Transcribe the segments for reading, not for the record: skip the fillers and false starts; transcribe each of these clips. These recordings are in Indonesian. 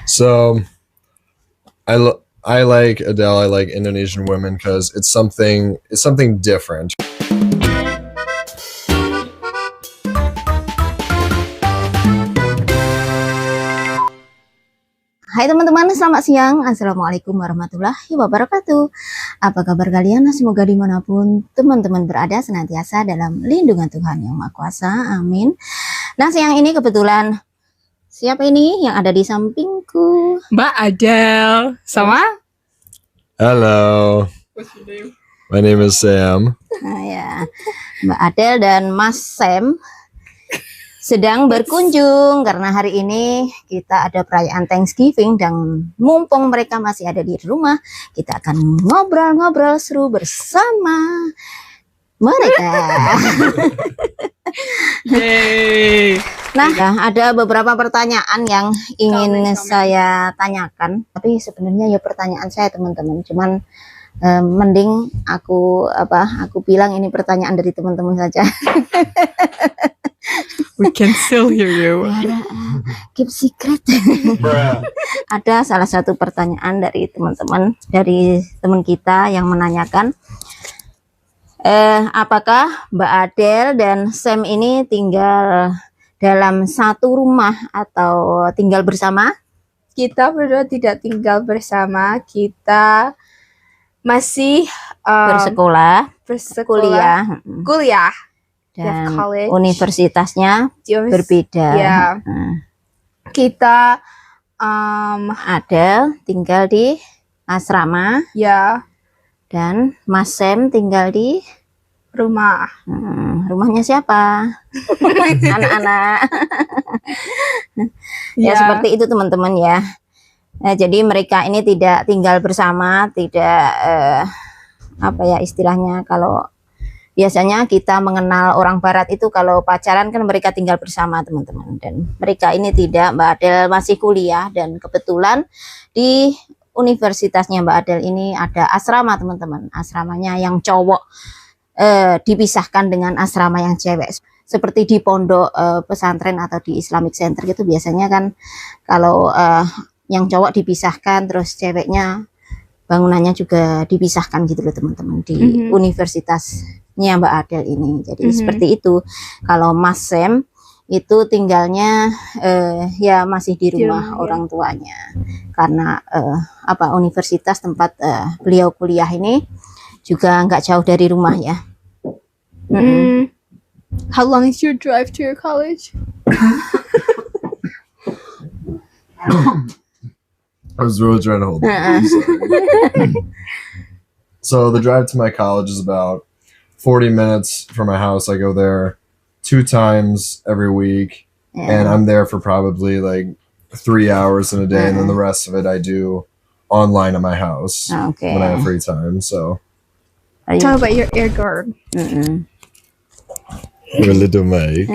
So I like Adele. I like Indonesian women because it's something different. Hai teman-teman, selamat siang. Assalamualaikum warahmatullahi wabarakatuh. Apa kabar kalian? Semoga dimanapun teman-teman berada senantiasa dalam lindungan Tuhan Yang Maha Kuasa. Amin. Nah, siang ini kebetulan siapa ini yang ada di sampingku? Mbak Adele sama Hello. What's your name? My name is Sam. Nah, ya, Mbak Adele dan Mas Sam sedang berkunjung karena hari ini kita ada perayaan Thanksgiving dan mumpung mereka masih ada di rumah, kita akan ngobrol-ngobrol seru bersama mereka. Yay. Nah, ada beberapa pertanyaan yang ingin saya tanyakan, tapi sebenarnya ya pertanyaan saya teman-teman, cuman mending aku bilang ini pertanyaan dari teman-teman saja. We can still hear you. Keep secret. Ada salah satu pertanyaan dari teman-teman, dari teman kita yang menanyakan, apakah Mbak Adele dan Sam ini tinggal dalam satu rumah atau tinggal bersama? Kita berdua tidak tinggal bersama, kita masih Bersekolah, bersekolah, kuliah dan college. universitasnya berbeda. Ya, Nah, kita Adele tinggal di asrama ya dan Mas Sam tinggal di rumah. rumahnya siapa? Anak-anak. Ya, Ya. seperti itu teman-teman ya. Jadi mereka ini tidak tinggal bersama, tidak istilahnya, kalau biasanya kita mengenal orang barat itu kalau pacaran kan mereka tinggal bersama teman-teman, dan mereka ini tidak. Mbak Adele masih kuliah dan kebetulan di universitasnya Mbak Adele ini ada asrama teman-teman. Asramanya yang cowok dipisahkan dengan asrama yang cewek. Seperti di pondok pesantren atau di Islamic Center gitu biasanya kan, kalau yang cowok dipisahkan terus ceweknya bangunannya juga dipisahkan gitu loh teman-teman di universitasnya Mbak Adele ini. Jadi seperti itu. Kalau Mas Sam itu tinggalnya ya masih di rumah rumah, orang tuanya, karena universitas tempat beliau kuliah ini juga nggak jauh dari rumah ya. How long is your drive to your college? I was really trying to hold it. So the drive to my college is about 40 minutes from my house. I go there 2 times every week, and I'm there for probably like 3 hours in a day, and then the rest of it I do online at my house Okay. when I have free time. So Are you- Tell about your air guard. really do make.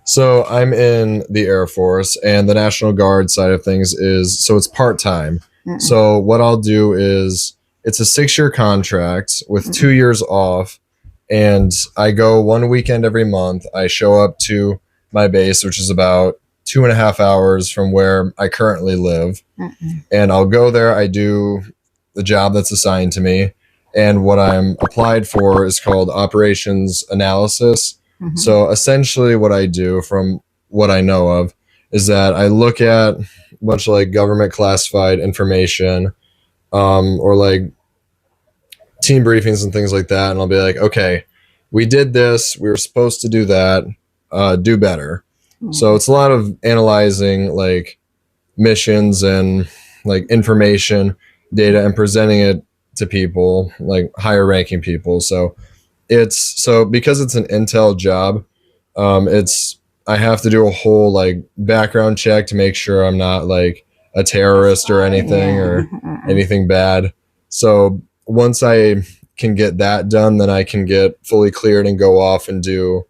So I'm in the Air Force, and the National Guard side of things is, so it's part-time. So what I'll do is, it's a 6-year contract with 2 years off, and I go 1 weekend every month. I show up to my base, which is about 2.5 hours from where I currently live. And I'll go there. I do the job that's assigned to me. And what I'm applied for is called operations analysis. So essentially what I do, from what I know of, is that I look at a bunch of like government classified information, or like team briefings and things like that. And I'll be like, okay, we did this, we were supposed to do that, do better. So it's a lot of analyzing like missions and like information, data, and presenting it to people, like higher ranking people. So because it's an intel job, I have to do a whole like background check to make sure I'm not like a terrorist or anything or anything bad. So once I can get that done, then I can get fully cleared and go off and do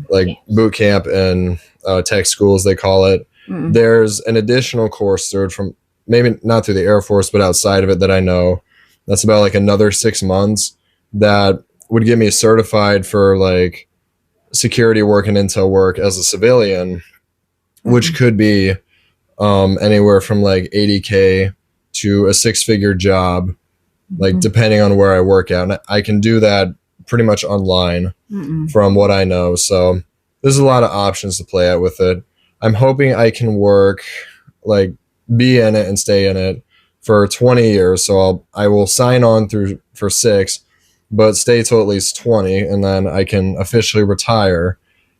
like boot camp and tech school, as they call it. There's an additional course third from, maybe not through the Air Force, but outside of it, that I know that's about like another 6 months that would get me certified for like security work and intel work as a civilian, which could be anywhere from like 80K to a six-figure job, like depending on where I work at. And I can do that pretty much online from what I know. So there's a lot of options to play at with it. I'm hoping I can work, like be in it and stay in it for 20 years. So I will sign on through for 6, but stay till at least 20, and then I can officially retire.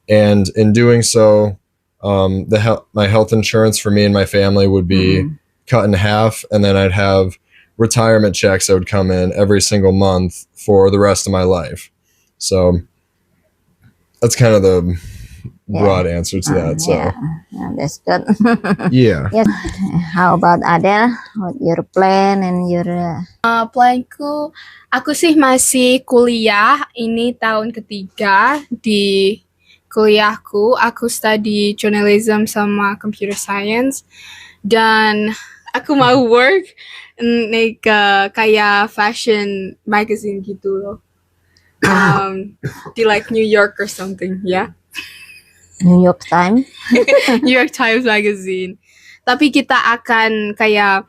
And in doing so, my health insurance for me and my family would be cut in half, and then I'd have retirement checks that would come in every single month for the rest of my life. So that's kind of the broad answer to that. So Yeah, that's good. yeah. Yes. How about Adele? What your plan and your Planku, aku sih masih kuliah. Ini tahun ketiga di kuliahku. Aku study journalism sama computer science. Dan aku mau work like kayak fashion magazine gitu loh. Di like New York or something, ya. New York Times? New York Times Magazine. Tapi kita akan kayak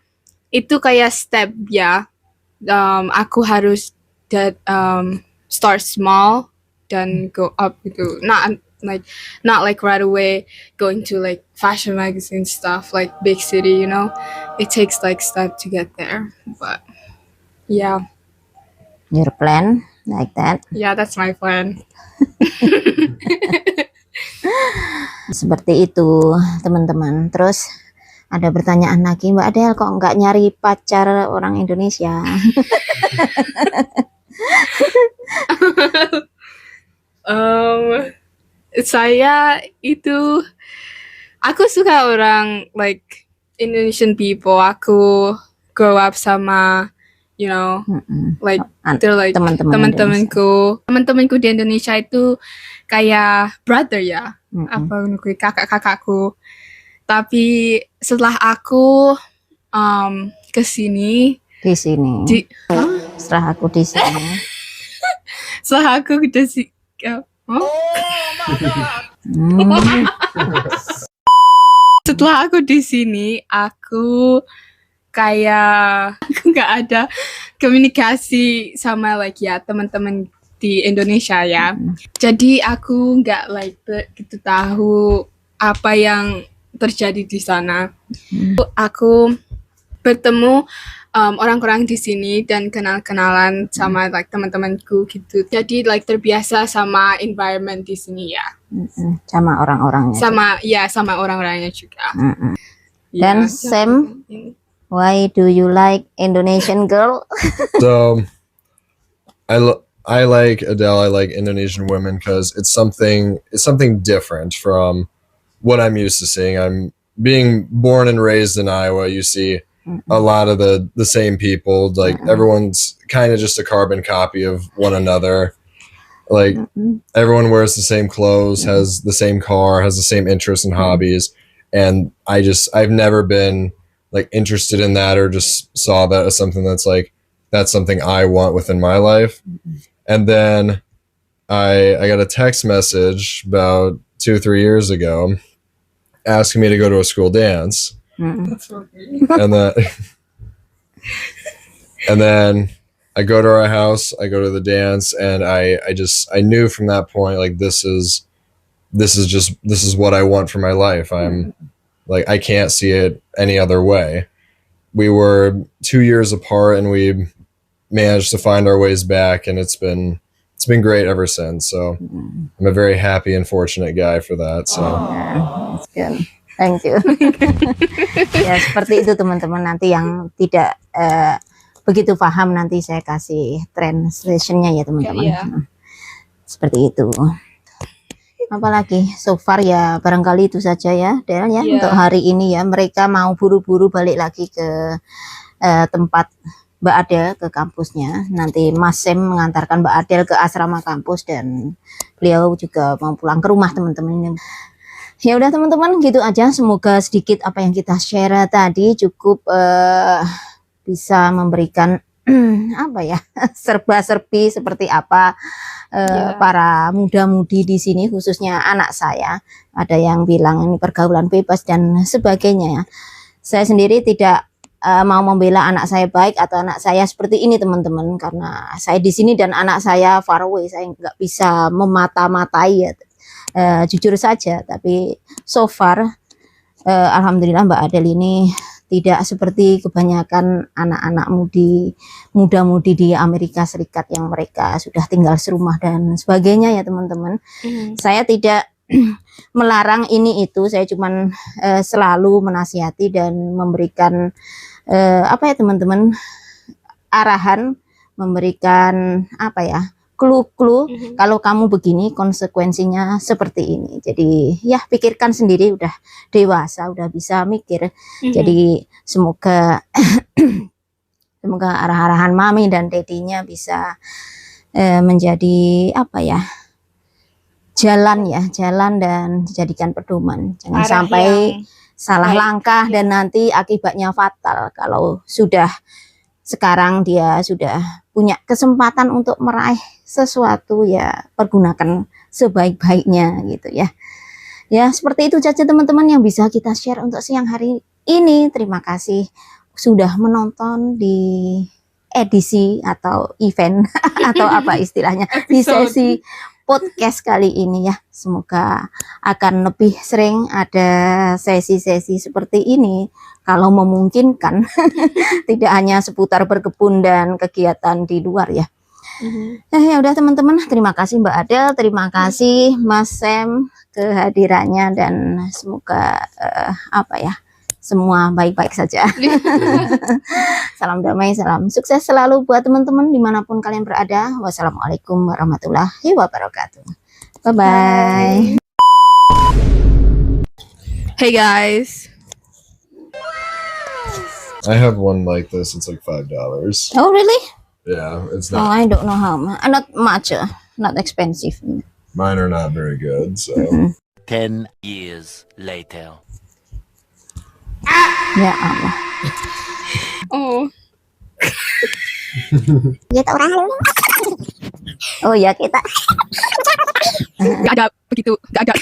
itu kayak step ya. Aku harus start small dan go up gitu. Not like right away going to like fashion magazine stuff like big city, you know. It takes like step to get there. But yeah. Your plan like that? Yeah, that's my plan. Seperti itu teman-teman. Terus ada pertanyaan lagi, Mbak Adele kok nggak nyari pacar orang Indonesia? Saya itu aku suka orang like Indonesian people. Aku grow up sama, you know, like they're like teman-temanku di Indonesia itu kayak brother ya, apa kakak-kakakku. Tapi setelah aku ke sini, setelah aku di sini, setelah aku di sini, aku kayak aku nggak ada komunikasi sama like ya teman-teman di Indonesia ya. Jadi aku nggak like gitu tahu apa yang terjadi di sana. Aku bertemu orang-orang di sini dan kenal-kenalan sama like teman-temanku gitu. Jadi like terbiasa sama environment di sini ya. Sama orang-orangnya. Sama orang-orangnya juga. Dan Sam, why do you like Indonesian girl? So I like Adele. I like Indonesian women because it's something different from what I'm used to seeing. I'm being born and raised in Iowa. You see a lot of the same people. Like everyone's kind of just a carbon copy of one another. Like everyone wears the same clothes, has the same car, has the same interests and hobbies. And I've never been like interested in that or just saw that as something that's something I want within my life. And then I got a text message about 2-3 years ago asking me to go to a school dance. That's so great. And then I go to our house, I go to the dance, and I knew from that point, like, this is what I want for my life. I'm like, I can't see it any other way. We were 2 years apart and we managed to find our ways back, and it's been great ever since. So I'm a very happy and fortunate guy for that. So That's good. Thank you. Ya seperti itu teman-teman. Nanti yang tidak begitu paham nanti saya kasih translationnya ya teman-teman. Seperti itu. Apalagi so far ya barangkali itu saja ya Del ya untuk hari ini ya. Mereka mau buru-buru balik lagi ke tempat Mbak Adele, ke kampusnya. Nanti Mas Sam mengantarkan Mbak Adele ke asrama kampus dan beliau juga mau pulang ke rumah teman-teman ini. Ya udah teman-teman, gitu aja. Semoga sedikit apa yang kita share tadi cukup bisa memberikan apa ya, serba-serbi seperti apa Ya. para muda-mudi di sini, khususnya anak saya. Ada yang bilang ini pergaulan bebas dan sebagainya ya. Saya sendiri tidak mau membela anak saya baik atau anak saya seperti ini teman-teman, karena saya di sini dan anak saya far away, saya nggak bisa memata-matai ya. Jujur saja, tapi so far alhamdulillah Mbak Adel ini tidak seperti kebanyakan anak-anak muda-mudi di Amerika Serikat yang mereka sudah tinggal serumah dan sebagainya ya teman-teman. Saya tidak melarang ini itu, saya cuman selalu menasihati dan memberikan apa ya teman-teman, arahan, memberikan apa ya, clue-clue kalau kamu begini konsekuensinya seperti ini. Jadi ya pikirkan sendiri, udah dewasa, udah bisa mikir. Jadi semoga semoga arah-arahan mami dan dedinya bisa menjadi apa ya, jalan dan dijadikan pedoman. Jangan Arah sampai yang salah baik. langkah dan nanti akibatnya fatal kalau sudah sekarang dia sudah punya kesempatan untuk meraih sesuatu, ya pergunakan sebaik-baiknya gitu ya. Ya seperti itu saja teman-teman yang bisa kita share untuk siang hari ini. Terima kasih sudah menonton di edisi atau event atau apa istilahnya di sesi podcast kali ini ya. Semoga akan lebih sering ada sesi-sesi seperti ini kalau memungkinkan. Tidak hanya seputar berkebun dan kegiatan di luar ya. Ya udah teman-teman, terima kasih Mbak Adel, terima kasih Mas Sam kehadirannya, dan semoga apa ya, semua baik-baik saja. Salam damai, salam sukses selalu buat teman-teman dimanapun kalian berada. Wassalamualaikum warahmatullahi wabarakatuh. Bye bye. Hey guys. I have one like this. It's like $5. Oh really? Yeah, it's Oh, not. I don't know how much. Not much, not expensive. Mine are not very good. So 10 years later. Ya Allah. Oh, Kita orang. Oh ya kita. Gak ada begitu. Gak ada.